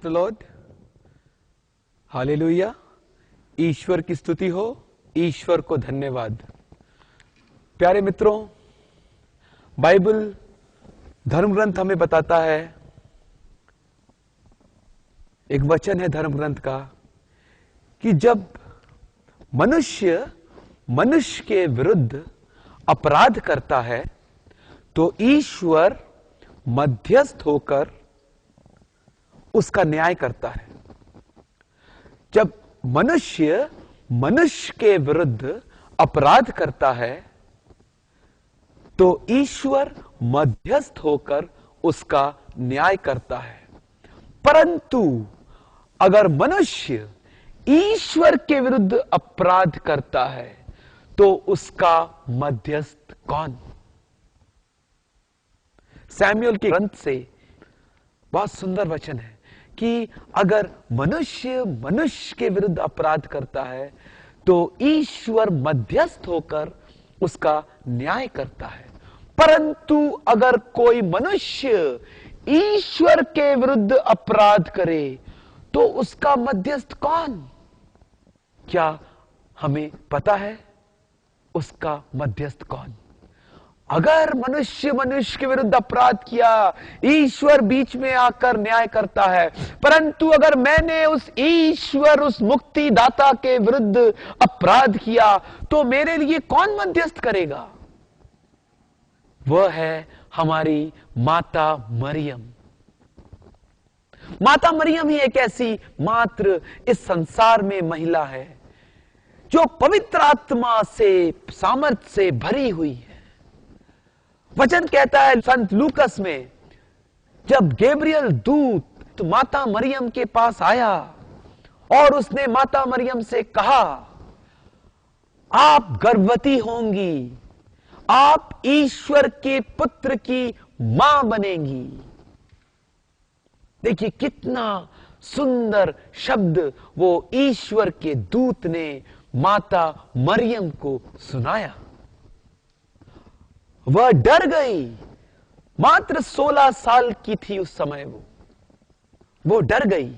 The Lord. Hallelujah. ईश्वर की स्तुति हो, ईश्वर को धन्यवाद। प्यारे मित्रों, बाइबल धर्म ग्रंथ हमें बताता है, एक वचन है धर्म ग्रंथ का, कि जब मनुष्य के विरुद्ध अपराध करता है तो ईश्वर मध्यस्थ होकर उसका न्याय करता है। जब मनुष्य के विरुद्ध अपराध करता है तो ईश्वर मध्यस्थ होकर उसका न्याय करता है। परंतु अगर मनुष्य ईश्वर के विरुद्ध अपराध करता है तो उसका मध्यस्थ कौन? सैमुएल के ग्रंथ से बहुत सुंदर वचन है कि अगर मनुष्य के विरुद्ध अपराध करता है तो ईश्वर मध्यस्थ होकर उसका न्याय करता है। परंतु अगर कोई मनुष्य ईश्वर के विरुद्ध अपराध करे तो उसका मध्यस्थ कौन? क्या हमें पता है उसका मध्यस्थ कौन? अगर मनुष्य के विरुद्ध अपराध किया, ईश्वर बीच में आकर न्याय करता है। परंतु अगर मैंने उस मुक्तिदाता के विरुद्ध अपराध किया तो मेरे लिए कौन मध्यस्थ करेगा? वह है हमारी माता मरियम। माता मरियम ही एक ऐसी मात्र इस संसार में महिला है जो पवित्र आत्मा से, सामर्थ से भरी हुई है। वचन कहता है संत लूकस में, जब गैब्रियल दूत माता मरियम के पास आया और उसने माता मरियम से कहा, आप गर्भवती होंगी, आप ईश्वर के पुत्र की मां बनेंगी। देखिए कितना सुंदर शब्द वो ईश्वर के दूत ने माता मरियम को सुनाया। वह डर गई। मात्र 16 साल की थी उस समय वो डर गई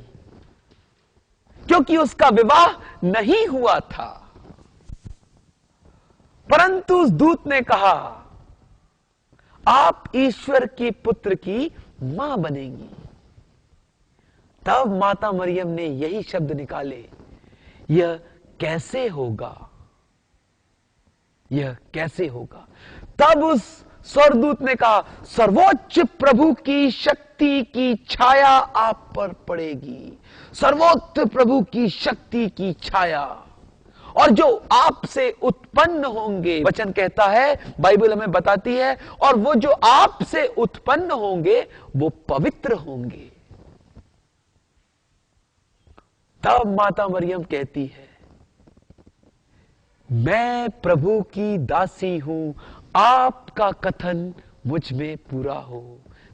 क्योंकि उसका विवाह नहीं हुआ था। परंतु उस दूत ने कहा, आप ईश्वर के पुत्र की मां बनेंगी। तब माता मरियम ने यही शब्द निकाले, यह कैसे होगा, यह कैसे होगा? तब उस स्वर्गदूत ने कहा, सर्वोच्च प्रभु की शक्ति की छाया आप पर पड़ेगी। सर्वोच्च प्रभु की शक्ति की छाया, और जो आपसे उत्पन्न होंगे, वचन कहता है, बाइबल हमें बताती है, और वो जो आपसे उत्पन्न होंगे वो पवित्र होंगे। तब माता मरियम कहती है, मैं प्रभु की दासी हूं, आपका कथन मुझ में पूरा हो।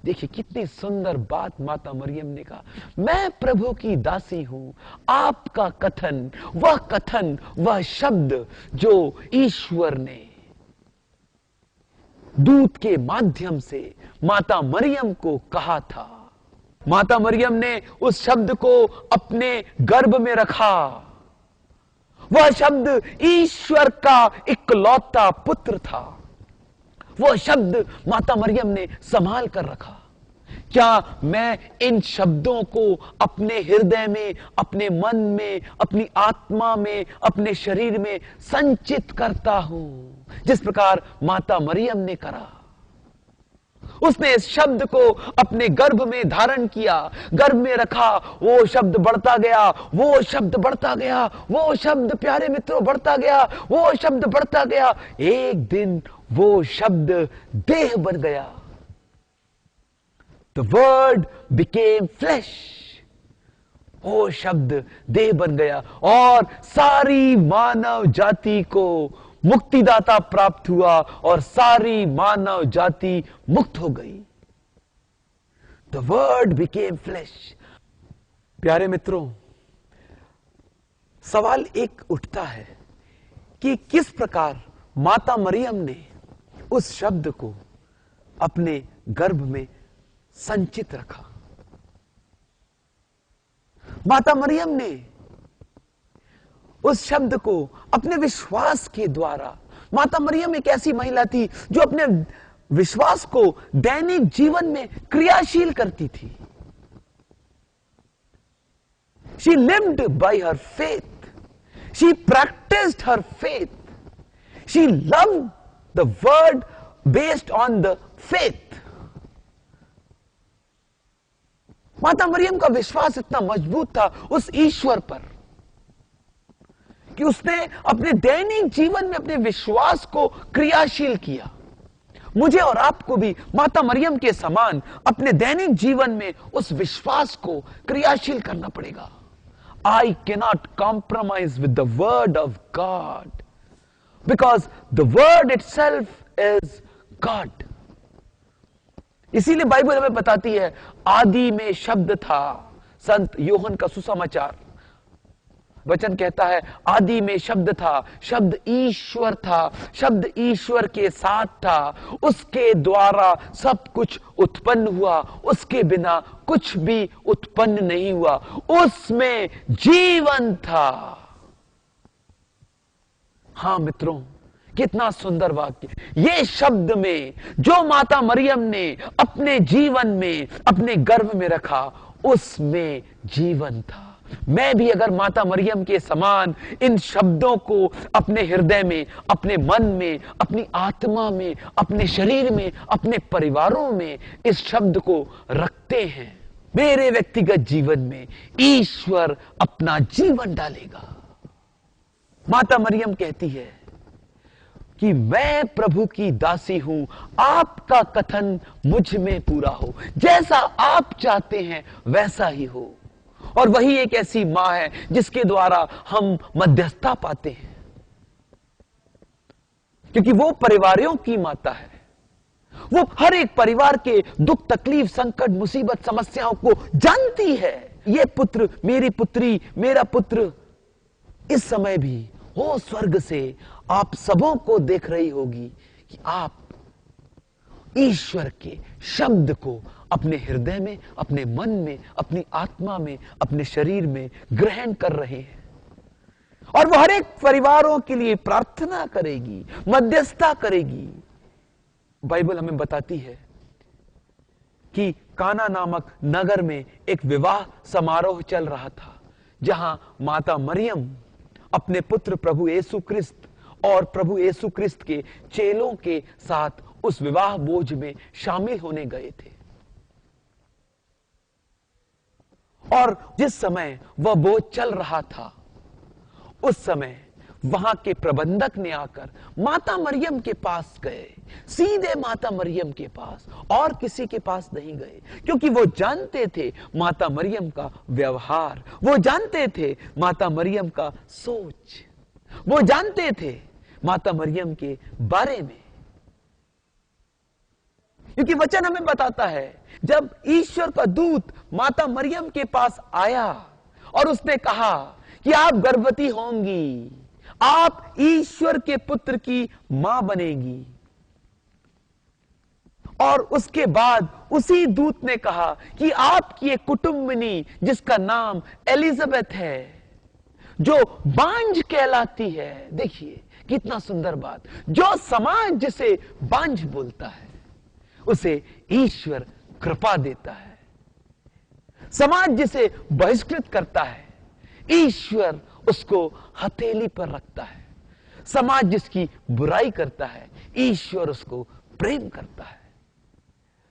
देखिए कितनी सुंदर बात माता मरियम ने कहा, मैं प्रभु की दासी हूं, आपका कथन, वह शब्द जो ईश्वर ने दूत के माध्यम से माता मरियम को कहा था। माता मरियम ने उस शब्द को अपने गर्भ में रखा। वह शब्द ईश्वर का इकलौता पुत्र था। वह शब्द माता मरियम ने संभाल कर रखा। क्या मैं इन शब्दों को अपने हृदय में, अपने मन में, अपनी आत्मा में, अपने शरीर में संचित करता हूं, जिस प्रकार माता मरियम ने करा? उसने इस शब्द को अपने गर्भ में धारण किया, गर्भ में रखा। वो शब्द बढ़ता गया, वो शब्द बढ़ता गया, वो शब्द, प्यारे मित्रों, बढ़ता गया, वो शब्द बढ़ता गया। एक दिन वो शब्द देह बन गया। The word became flesh. वो शब्द देह बन गया और सारी मानव जाति को मुक्तिदाता प्राप्त हुआ और सारी मानव जाति मुक्त हो गई। The word became flesh. प्यारे मित्रों, सवाल एक उठता है कि किस प्रकार माता मरियम ने उस शब्द को अपने गर्भ में संचित रखा। माता मरियम ने उस शब्द को अपने विश्वास के द्वारा, माता मरियम एक ऐसी महिला थी जो अपने विश्वास को दैनिक जीवन में क्रियाशील करती थी। She lived by her faith. She practiced her faith. She loved the word based on the faith. माता मरियम का विश्वास इतना मजबूत था उस ईश्वर पर कि उसने अपने दैनिक जीवन में अपने विश्वास को क्रियाशील किया। मुझे और आपको भी माता मरियम के समान अपने दैनिक जीवन में उस विश्वास को क्रियाशील करना पड़ेगा। I cannot compromise with the word of God because the word itself is God. इसीलिए बाइबल हमें बताती है आदि में शब्द था। संत यूहन्ना का सुसमाचार वचन कहता है आदि में शब्द था, शब्द ईश्वर था, शब्द ईश्वर के साथ था, उसके द्वारा सब कुछ उत्पन्न हुआ, उसके बिना कुछ भी उत्पन्न नहीं हुआ, उसमें जीवन था। हां मित्रों, कितना सुंदर वाक्य। ये शब्द में जो माता मरियम ने अपने जीवन में अपने गर्भ में रखा, उसमें जीवन था। मैं भी अगर माता मरियम के समान इन शब्दों को अपने हृदय में, अपने मन में, अपनी आत्मा में, अपने शरीर में, अपने परिवारों में इस शब्द को रखते हैं, मेरे व्यक्तिगत जीवन में ईश्वर अपना जीवन डालेगा। माता मरियम कहती है कि मैं प्रभु की दासी हूं, आपका कथन मुझ में पूरा हो, जैसा आप चाहते हैं वैसा ही हो। और वही एक ऐसी मां है जिसके द्वारा हम मध्यस्थता पाते हैं, क्योंकि वो परिवारों की माता है। वो हर एक परिवार के दुख, तकलीफ, संकट, मुसीबत, समस्याओं को जानती है। ये पुत्र, मेरी पुत्री, मेरा पुत्र इस समय भी हो स्वर्ग से आप सबों को देख रही होगी कि आप ईश्वर के शब्द को अपने हृदय में, अपने मन में, अपनी आत्मा में, अपने शरीर में ग्रहण कर रहे हैं। और वो हर एक परिवारों के लिए प्रार्थना करेगी, मध्यस्थता करेगी। बाइबल हमें बताती है कि काना नामक नगर में एक विवाह समारोह चल रहा था, जहां माता मरियम अपने पुत्र प्रभु यीशु ख्रिस्त और प्रभु यीशु ख्रिस्त के चेलों के साथ उस विवाह भोज में शामिल होने गए थे। और जिस समय वह भोज चल रहा था, उस समय वहां के प्रबंधक ने आकर माता मरियम के पास गए, सीधे माता मरियम के पास, और किसी के पास नहीं गए, क्योंकि वो जानते थे माता मरियम का व्यवहार, वो जानते थे माता मरियम का सोच, वो जानते थे माता मरियम के बारे में। क्योंकि वचन हमें बताता है जब ईश्वर का दूत माता मरियम के पास आया और उसने कहा कि आप गर्भवती होंगी, आप ईश्वर के पुत्र की मां बनेगी, और उसके बाद उसी दूत ने कहा कि आपकी एक कुटुंबिनी जिसका नाम एलिजाबेथ है, जो बांझ कहलाती है। देखिए कितना सुंदर बात, जो समाज जिसे बांझ बोलता है उसे ईश्वर कृपा देता है। समाज जिसे बहिष्कृत करता है, ईश्वर उसको हथेली पर रखता है। समाज जिसकी बुराई करता है, ईश्वर उसको प्रेम करता है।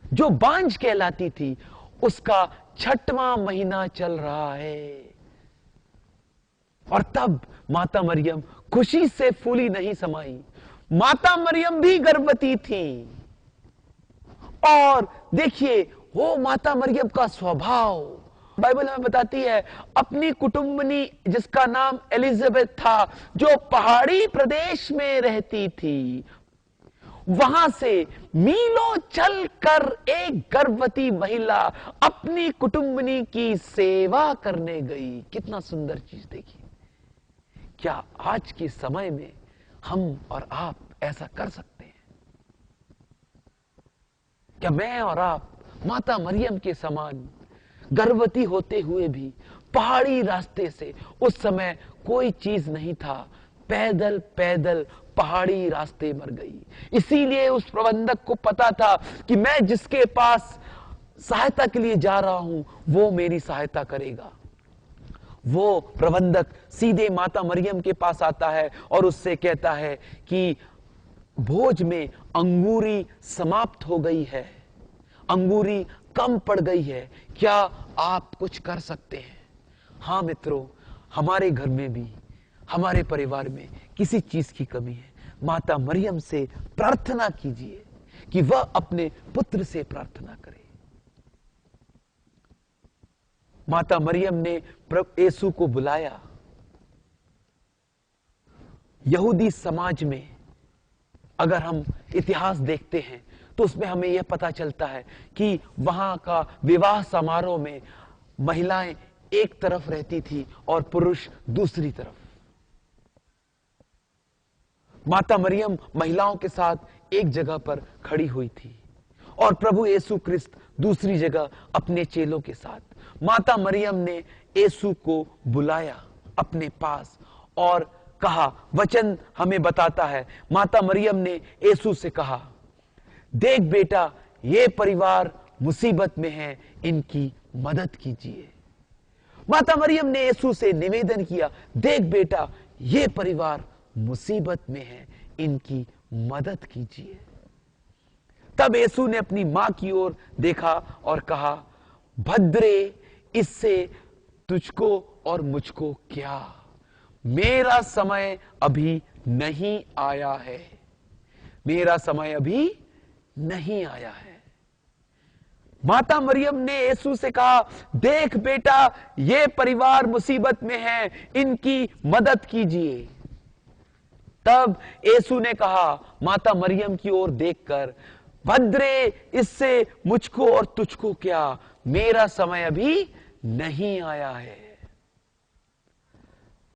जो बांझ कहलाती थी, उसका 6वां महीना चल रहा है, और तब माता मरियम खुशी से फूली नहीं समाई। माता मरियम भी गर्भवती थी, और देखिए वो माता मरियम का स्वभाव बाइबल हमें बताती है, अपनी कुटुंबनी जिसका नाम एलिजाबेथ था, जो पहाड़ी प्रदेश में रहती थी, वहां से मीलों चलकर एक गर्भवती महिला अपनी कुटुंबनी की सेवा करने गई। कितना सुंदर चीज देखिए। क्या आज के समय में हम और आप ऐसा कर सकते हैं? क्या मैं और आप माता मरियम के समान गर्भवती होते हुए भी पहाड़ी रास्ते से, उस समय कोई चीज नहीं था, पैदल पैदल पहाड़ी रास्ते मर गई। इसीलिए उस प्रबंधक को पता था कि मैं जिसके पास सहायता के लिए जा रहा हूं वो मेरी सहायता करेगा। वो प्रबंधक सीधे माता मरियम के पास आता है और उससे कहता है कि भोज में अंगूरी समाप्त हो गई है, अंगूरी कम पड़ गई है, क्या आप कुछ कर सकते हैं? हाँ मित्रों, हमारे घर में भी, हमारे परिवार में किसी चीज की कमी है, माता मरियम से प्रार्थना कीजिए कि वह अपने पुत्र से प्रार्थना करे। माता मरियम ने प्रभु यीशु को बुलाया। यहूदी समाज में अगर हम इतिहास देखते हैं तो उसमें हमें यह पता चलता है कि वहां का विवाह समारोह में महिलाएं एक तरफ रहती थी और पुरुष दूसरी तरफ। माता मरियम महिलाओं के साथ एक जगह पर खड़ी हुई थी और प्रभु यीशु क्रिस्त दूसरी जगह अपने चेलों के साथ। माता मरियम ने यीशु को बुलाया अपने पास और कहा, वचन हमें बताता है, माता मरियम ने यीशु से कहा, देख बेटा, ये परिवार मुसीबत में है, इनकी मदद कीजिए। माता मरियम ने यीशु से निवेदन किया, देख बेटा, ये परिवार मुसीबत में है, इनकी मदद कीजिए। तब यीशु ने अपनी मां की ओर देखा और कहा, भद्रे, इससे तुझको और मुझको क्या, मेरा समय अभी नहीं आया है, मेरा समय अभी नहीं आया है। माता मरियम ने यीशु से कहा, देख बेटा, ये परिवार मुसीबत में है, इनकी मदद कीजिए। तब यीशु ने कहा माता मरियम की ओर देखकर, भद्रे, इससे मुझको और तुझको क्या, मेरा समय अभी नहीं आया है।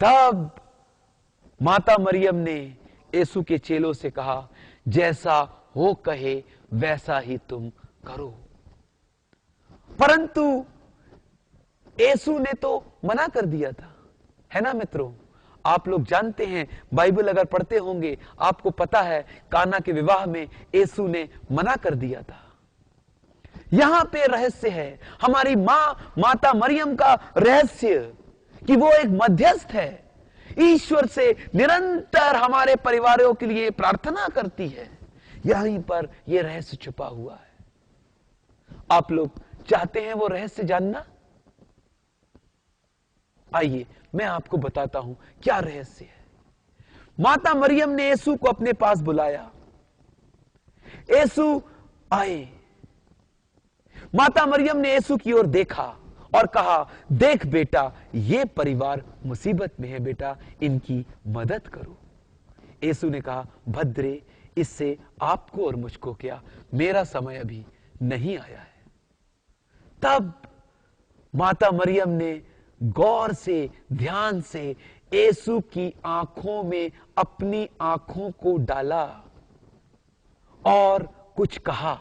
तब माता मरियम ने यीशु के चेलों से कहा, जैसा हो कहे वैसा ही तुम करो। परंतु यीशु ने तो मना कर दिया था, है ना मित्रों? आप लोग जानते हैं, बाइबल अगर पढ़ते होंगे आपको पता है, काना के विवाह में यीशु ने मना कर दिया था। यहां पे रहस्य है, हमारी माता मरियम का रहस्य कि वो एक मध्यस्थ है, ईश्वर से निरंतर हमारे परिवारों के लिए प्रार्थना करती है। यहीं पर यह रहस्य छुपा हुआ है। आप लोग चाहते हैं वो रहस्य जानना? आइए मैं आपको बताता हूं क्या रहस्य है। माता मरियम ने यीशु को अपने पास बुलाया, यीशु आए। माता मरियम ने यीशु की ओर देखा और कहा, देख बेटा, ये परिवार मुसीबत में है, बेटा, इनकी मदद करो। यीशु ने कहा, भद्रे, इससे आपको और मुझको क्या, मेरा समय अभी नहीं आया है। तब माता मरियम ने गौर से, ध्यान से यीशु की आंखों में अपनी आंखों को डाला और कुछ कहा।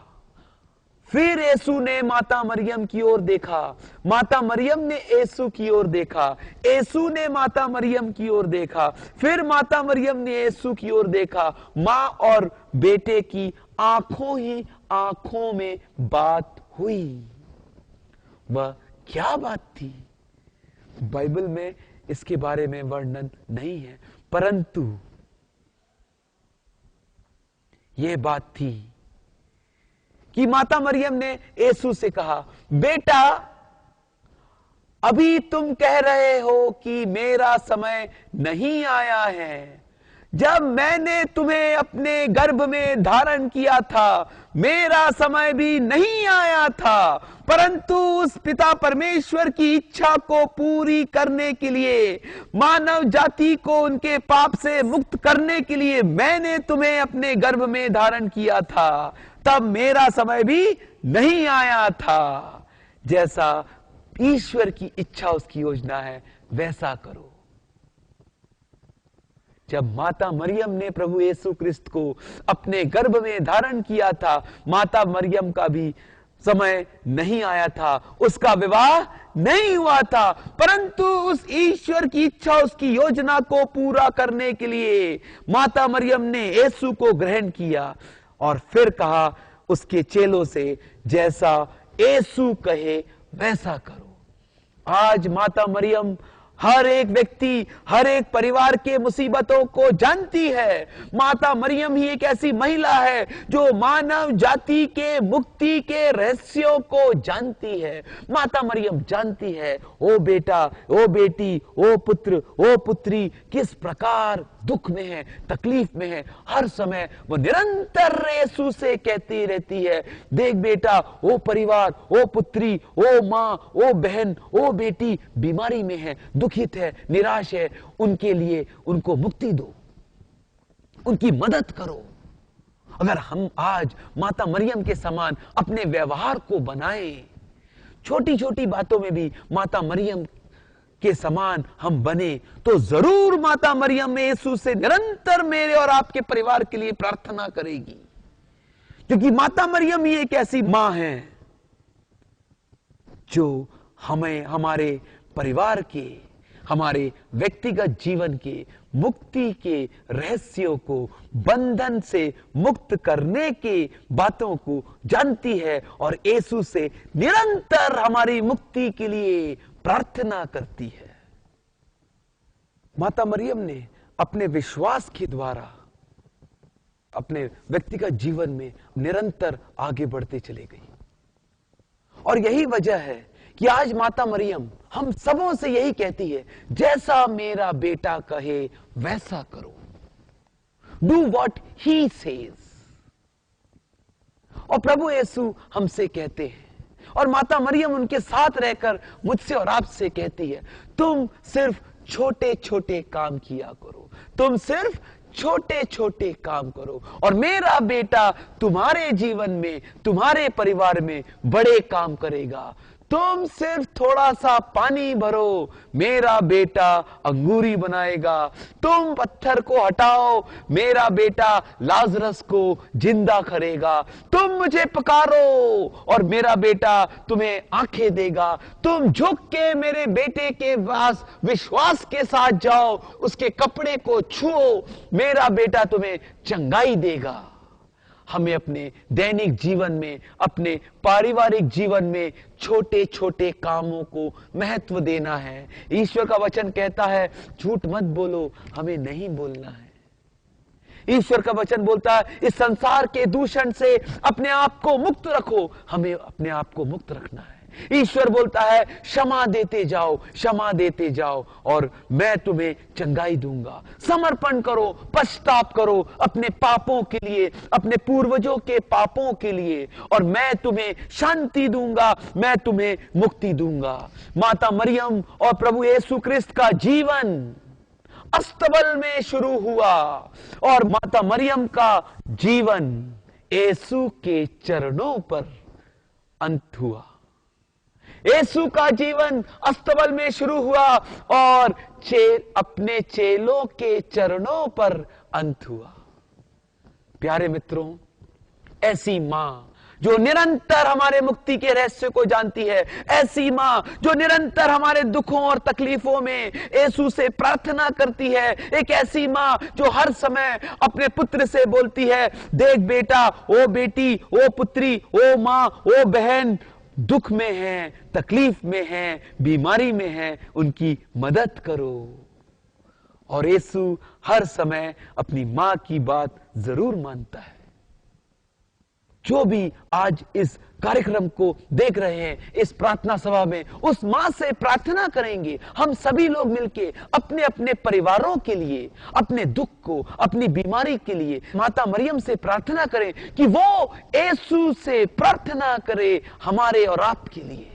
फिर यीशु ने माता मरियम की ओर देखा, माता मरियम ने यीशु की ओर देखा, यीशु ने माता मरियम की ओर देखा, फिर माता मरियम ने यीशु की ओर देखा। मां और बेटे की आंखों ही आंखों में बात हुई। वह क्या बात थी? बाइबल में इसके बारे में वर्णन नहीं है, परंतु यह बात थी कि माता मरियम ने यीशु से कहा, बेटा, अभी तुम कह रहे हो कि मेरा समय नहीं आया है। जब मैंने तुम्हें अपने गर्भ में धारण किया था, मेरा समय भी नहीं आया था, परंतु उस पिता परमेश्वर की इच्छा को पूरी करने के लिए, मानव जाति को उनके पाप से मुक्त करने के लिए मैंने तुम्हें अपने गर्भ में धारण किया था। तब मेरा समय भी नहीं आया था। जैसा ईश्वर की इच्छा, उसकी योजना है, वैसा करो। जब माता मरियम ने प्रभु यीशु क्रिस्त को अपने गर्भ में धारण किया था, माता मरियम का भी समय नहीं आया था, उसका विवाह नहीं हुआ था, परंतु उस ईश्वर की इच्छा, उसकी योजना को पूरा करने के लिए माता मरियम ने यीशु को ग्रहण किया और फिर कहा उसके चेलों से, जैसा यीशु कहे वैसा करो। आज माता मरियम हर एक व्यक्ति, हर एक परिवार के मुसीबतों को जानती है। माता मरियम ही एक ऐसी महिला है जो मानव जाति के मुक्ति के रहस्यों को जानती है। माता मरियम जानती है, ओ बेटा, ओ बेटी, ओ पुत्र, ओ पुत्री किस प्रकार दुख में है, तकलीफ में है। हर समय वो निरंतर यीशु से कहती रहती है, देख बेटा, ओ परिवार, ओ पुत्री, ओ माँ, ओ बहन, ओ बेटी बीमारी में है, दुखित है, निराश है, उनके लिए उनको मुक्ति दो, उनकी मदद करो। अगर हम आज माता मरियम के समान अपने व्यवहार को बनाएं, छोटी छोटी बातों में भी माता मरियम के समान हम बने, तो जरूर माता मरियम यीशु से निरंतर मेरे और आपके परिवार के लिए प्रार्थना करेगी। क्योंकि माता मरियम ही एक ऐसी मां है जो हमें हमारे परिवार के, हमारे व्यक्तिगत जीवन के मुक्ति के रहस्यों को, बंधन से मुक्त करने के बातों को जानती है और यीशु से निरंतर हमारी मुक्ति के लिए प्रार्थना करती है। माता मरियम ने अपने विश्वास के द्वारा अपने व्यक्तिगत जीवन में निरंतर आगे बढ़ते चले गई। और यही वजह है कि आज माता मरियम हम सबों से यही कहती है, जैसा मेरा बेटा कहे वैसा करो, डू व्हाट ही सेज। और प्रभु यीशु हमसे कहते हैं, और माता मरियम उनके साथ रहकर मुझसे और आपसे कहती है, तुम सिर्फ छोटे छोटे काम किया करो, तुम सिर्फ छोटे छोटे काम करो, और मेरा बेटा तुम्हारे जीवन में, तुम्हारे परिवार में बड़े काम करेगा। तुम सिर्फ थोड़ा सा पानी भरो, मेरा बेटा अंगूरी बनाएगा। तुम पत्थर को हटाओ, मेरा बेटा लाजरस को जिंदा करेगा। तुम मुझे पुकारो और मेरा बेटा तुम्हें आंखें देगा। तुम झुक के मेरे बेटे के पास विश्वास के साथ जाओ, उसके कपड़े को छुओ, मेरा बेटा तुम्हें चंगाई देगा। हमें अपने दैनिक जीवन में, अपने पारिवारिक जीवन में छोटे छोटे कामों को महत्व देना है। ईश्वर का वचन कहता है, झूठ मत बोलो, हमें नहीं बोलना है। ईश्वर का वचन बोलता है, इस संसार के दूषण से अपने आप को मुक्त रखो, हमें अपने आप को मुक्त रखना है। ईश्वर बोलता है, क्षमा देते जाओ, क्षमा देते जाओ और मैं तुम्हें चंगाई दूंगा। समर्पण करो, पश्चाताप करो अपने पापों के लिए, अपने पूर्वजों के पापों के लिए, और मैं तुम्हें शांति दूंगा, मैं तुम्हें मुक्ति दूंगा। माता मरियम और प्रभु यीशु क्रिस्त का जीवन अस्तबल में शुरू हुआ और माता मरियम का जीवन यीशु के चरणों पर अंत हुआ। यीशु का जीवन अस्तबल में शुरू हुआ और अपने चेलों के चरणों पर अंत हुआ। प्यारे मित्रों, ऐसी मां जो निरंतर हमारे मुक्ति के रहस्य को जानती है, ऐसी मां जो निरंतर हमारे दुखों और तकलीफों में यीशु से प्रार्थना करती है, एक ऐसी मां जो हर समय अपने पुत्र से बोलती है, देख बेटा, ओ बेटी, ओ पुत्री, ओ मां, ओ बहन दुख में है, तकलीफ में है, बीमारी में है, उनकी मदद करो। और यीशु हर समय अपनी मां की बात जरूर मानता है। जो भी आज इस कार्यक्रम को देख रहे हैं, इस प्रार्थना सभा में उस मां से प्रार्थना करेंगे। हम सभी लोग मिलके अपने अपने परिवारों के लिए, अपने दुख को, अपनी बीमारी के लिए माता मरियम से प्रार्थना करें कि वो यीशु से प्रार्थना करे हमारे और आपके लिए।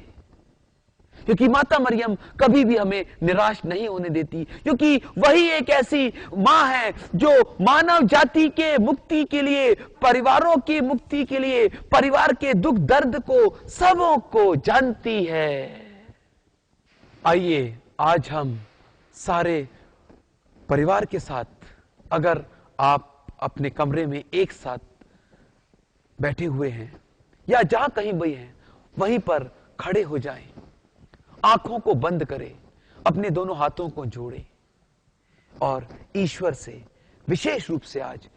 क्योंकि माता मरियम कभी भी हमें निराश नहीं होने देती, क्योंकि वही एक ऐसी मां है जो मानव जाति के मुक्ति के लिए, परिवारों की मुक्ति के लिए, परिवार के दुख दर्द को सबों को जानती है। आइए आज हम सारे परिवार के साथ, अगर आप अपने कमरे में एक साथ बैठे हुए हैं या जहां कहीं भी हैं, वहीं पर खड़े हो जाएं आंखों को बंद करे, अपने दोनों हाथों को जोड़े और ईश्वर से विशेष रूप से आज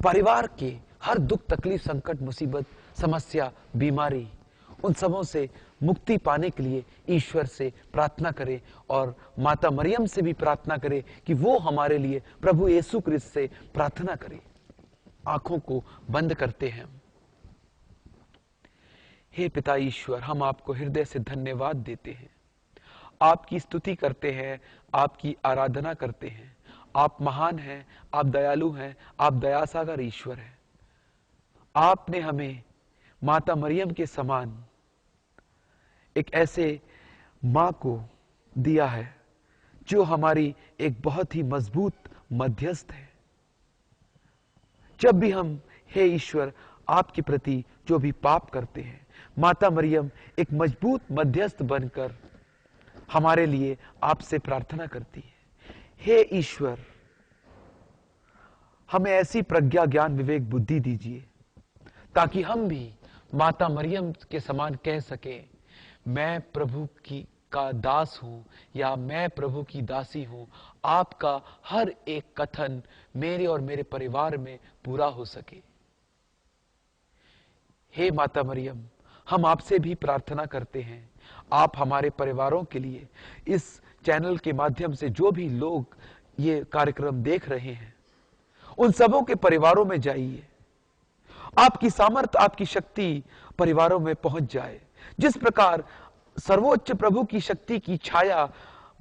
परिवार के हर दुख, तकलीफ, संकट, मुसीबत, समस्या, बीमारी, उन सबों से मुक्ति पाने के लिए ईश्वर से प्रार्थना करें और माता मरियम से भी प्रार्थना करें कि वो हमारे लिए प्रभु यीशु क्रिस्त से प्रार्थना करें। आंखों को बंद करते हैं। हे पिता ईश्वर, हम आपको हृदय से धन्यवाद देते हैं, आपकी स्तुति करते हैं, आपकी आराधना करते हैं। आप महान हैं, आप दयालु हैं, आप दयासागर ईश्वर हैं। आपने हमें माता मरियम के समान एक ऐसे मां को दिया है जो हमारी एक बहुत ही मजबूत मध्यस्थ है। जब भी हम, हे ईश्वर, आपके प्रति जो भी पाप करते हैं, माता मरियम एक मजबूत मध्यस्थ बनकर हमारे लिए आपसे प्रार्थना करती है। हे ईश्वर, हमें ऐसी प्रज्ञा, ज्ञान, विवेक, बुद्धि दीजिए ताकि हम भी माता मरियम के समान कह सके, मैं प्रभु की का दास हूं या मैं प्रभु की दासी हूं। आपका हर एक कथन मेरे और मेरे परिवार में पूरा हो सके। हे माता मरियम, हम आपसे भी प्रार्थना करते हैं, आप हमारे परिवारों के लिए इस चैनल के माध्यम से जो भी लोग ये कार्यक्रम देख रहे हैं, उन सबों के परिवारों में जाइए। आपकी सामर्थ, आपकी शक्ति परिवारों में पहुंच जाए। जिस प्रकार सर्वोच्च प्रभु की शक्ति की छाया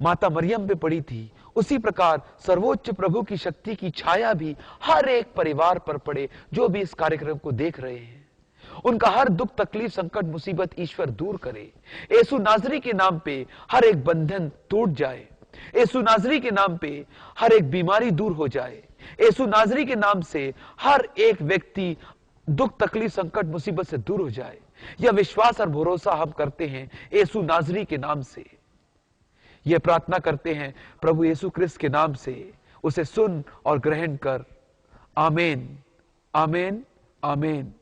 माता मरियम पे पड़ी थी, उसी प्रकार सर्वोच्च प्रभु की शक्ति की छाया भी हर एक परिवार पर पड़े जो भी इस कार्यक्रम को देख रहे हैं। उनका हर दुख, तकलीफ, संकट, मुसीबत ईश्वर दूर करे। यीशु नाज़री के नाम पे हर एक बंधन टूट जाए। यीशु नाज़री के नाम पे हर एक बीमारी दूर हो जाए। यीशु नाज़री के नाम से हर एक व्यक्ति दुख, तकलीफ, संकट, मुसीबत से दूर हो जाए। यह विश्वास और भरोसा हम करते हैं यीशु नाज़री के नाम से। यह प्रार्थना करते हैं प्रभु यीशु क्रिस्त के नाम से। उसे सुन और ग्रहण कर। आमीन, आमीन, आमीन।